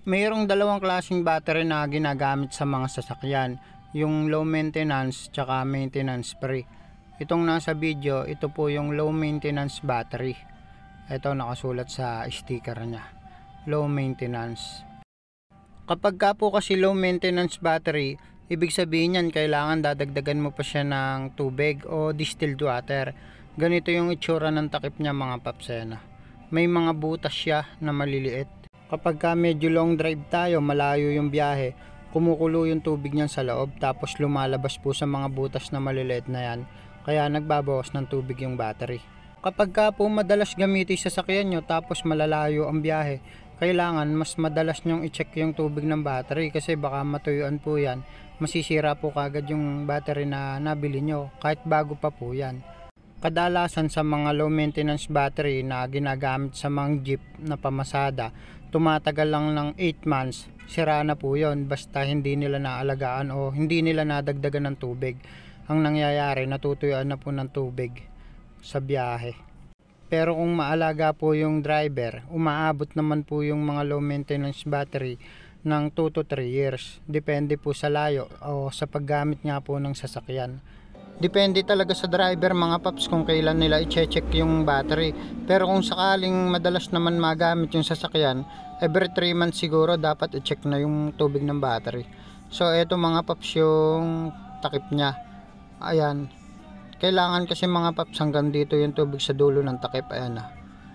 Mayroong dalawang klaseng battery na ginagamit sa mga sasakyan, yung low maintenance tsaka maintenance free. Itong nasa video, ito po yung low maintenance battery. Ito nakasulat sa sticker niya, low maintenance. Kapag ka po kasi low maintenance battery, ibig sabihin yan kailangan dadagdagan mo pa siya ng tubig o distilled water. Ganito yung itsura ng takip niya mga papsena. May mga butas siya na maliliit. Kapag ka medyo long drive tayo, malayo yung biyahe, kumukulo yung tubig niyan sa loob tapos lumalabas po sa mga butas na maliliit na yan. Kaya nagbabawas ng tubig yung battery. Kapag ka po madalas gamitin sa sasakyan nyo tapos malalayo ang biyahe, kailangan mas madalas nyong i-check yung tubig ng battery kasi baka matuyuan po yan. Masisira po kagad yung battery na nabili nyo kahit bago pa po yan. Kadalasan sa mga low maintenance battery na ginagamit sa mga jeep na pamasada, tumatagal lang ng 8 months, sira na po yun basta hindi nila naalagaan o hindi nila nadagdagan ng tubig. Ang nangyayari, natutuyuan na po ng tubig sa biyahe. Pero kung maalaga po yung driver, umaabot naman po yung mga low maintenance battery ng 2 to 3 years. Depende po sa layo o sa paggamit nga po ng sasakyan. Depende talaga sa driver mga paps kung kailan nila i-check yung battery. Pero kung sakaling madalas naman magamit yung sasakyan, every 3 months siguro dapat i-check na yung tubig ng battery. So eto mga paps yung takip niya. Ayan. Kailangan kasi mga paps hanggang dito yung tubig sa dulo ng takip. Ayan na.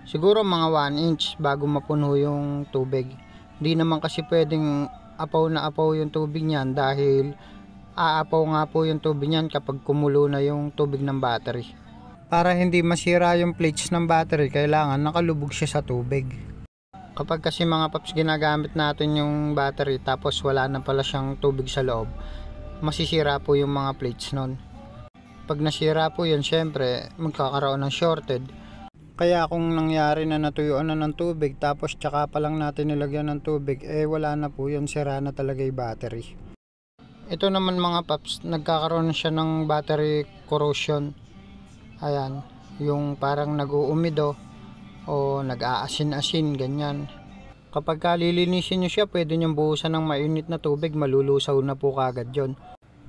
Siguro mga 1 inch bago mapuno yung tubig. Di naman kasi pwedeng apaw na apaw yung tubig niyan dahil aapaw nga po yung tubig niyan kapag kumulo na yung tubig ng battery. Para hindi masira yung plates ng battery, kailangan nakalubog siya sa tubig. Kapag kasi mga paps ginagamit natin yung battery tapos wala na pala siyang tubig sa loob, masisira po yung mga plates nun. Pag nasira po yun, syempre magkakaroon ng shorted. Kaya kung nangyari na natuyuan na ng tubig tapos tsaka pa lang natin nilagyan ng tubig, wala na po yun, sira na talaga yung battery. Ito naman mga paps, nagkakaroon siya ng battery corrosion. Ayan, yung parang nag-uumido o nag-aasin-asin, ganyan. Kapag lilinisin nyo siya, pwede nyo buhusan ng mainit na tubig, malulusaw na po kagad yon.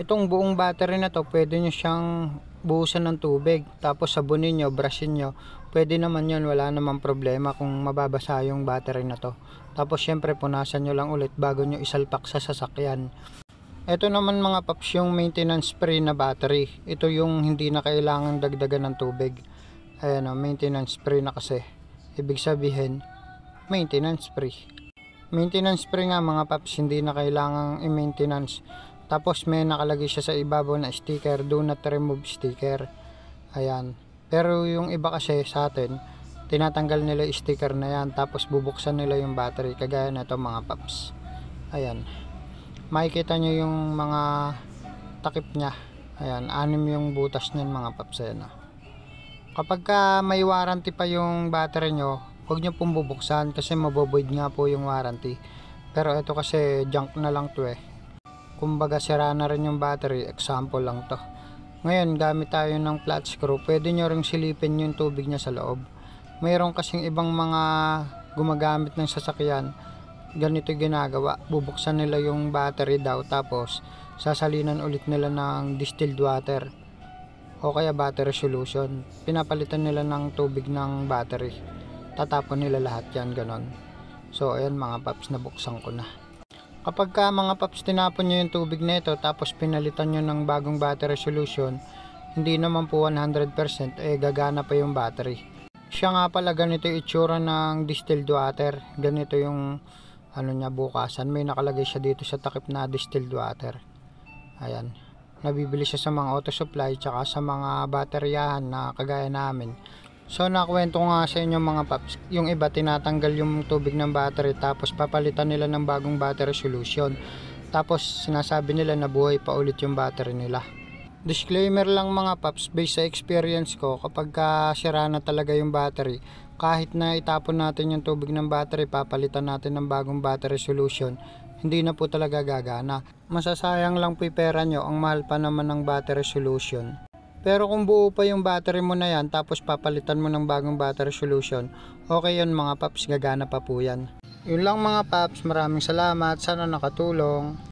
Itong buong battery na to, pwede nyo siyang buhusan ng tubig, tapos sabunin nyo, brushin nyo. Pwede naman yon, wala namang problema kung mababasa yung battery na to. Tapos syempre punasan nyo lang ulit bago nyo isalpak sa sasakyan. Ito naman mga paps yung maintenance free na battery. Ito yung hindi na kailangan dagdagan ng tubig. Ayan o, maintenance free na kasi. Ibig sabihin, maintenance free. Maintenance free nga mga paps, hindi na kailangang i-maintenance. Tapos may nakalagay siya sa ibabaw na sticker, do not remove sticker. Ayan. Pero yung iba kasi sa atin, tinatanggal nila yung sticker na yan. Tapos bubuksan nila yung battery. Kagaya na ito mga paps. Ayan. Makikita nyo yung mga takip nya. Ayan, 6 yung butas nyan mga paps. Ayan. Kapag may warranty pa yung battery nyo, huwag nyo pong bubuksan kasi mabovoid nga po yung warranty. Pero ito kasi junk na lang to kumbaga sira na rin yung battery, example lang to. Ngayon gamit tayo ng flat screw, pwede nyo ring silipin yung tubig nya sa loob. Mayroon kasing ibang mga gumagamit ng sasakyan, ganito ginagawa, bubuksan nila yung battery daw tapos sasalinan ulit nila ng distilled water o kaya battery solution, pinapalitan nila ng tubig ng battery, tatapon nila lahat yan, ganon. So ayan mga paps, nabuksan ko na. Kapag mga paps tinapon nyo yung tubig nito tapos pinalitan nyo ng bagong battery solution, hindi naman po 100% gagana pa yung battery. Siya nga pala ganito yung itsura ng distilled water, ganito yung ano niya bukasan, may nakalagay siya dito sa takip na distilled water. Ayan, nabibili siya sa mga auto supply tsaka sa mga bateryahan na kagaya namin. So nakwento nga sa inyo mga paps, yung iba tinatanggal yung tubig ng battery tapos papalitan nila ng bagong battery solution, tapos sinasabi nila na buhay pa ulit yung battery nila. Disclaimer lang mga paps, based sa experience ko, kapag sira na talaga yung battery, kahit na itapon natin yung tubig ng battery, papalitan natin ng bagong battery solution, hindi na po talaga gagana. Masasayang lang po yung pera nyo, ang mahal pa naman ng battery solution. Pero kung buo pa yung battery mo na yan tapos papalitan mo ng bagong battery solution, okay yun mga paps, gagana pa po yan. Yun lang mga paps, maraming salamat, sana nakatulong.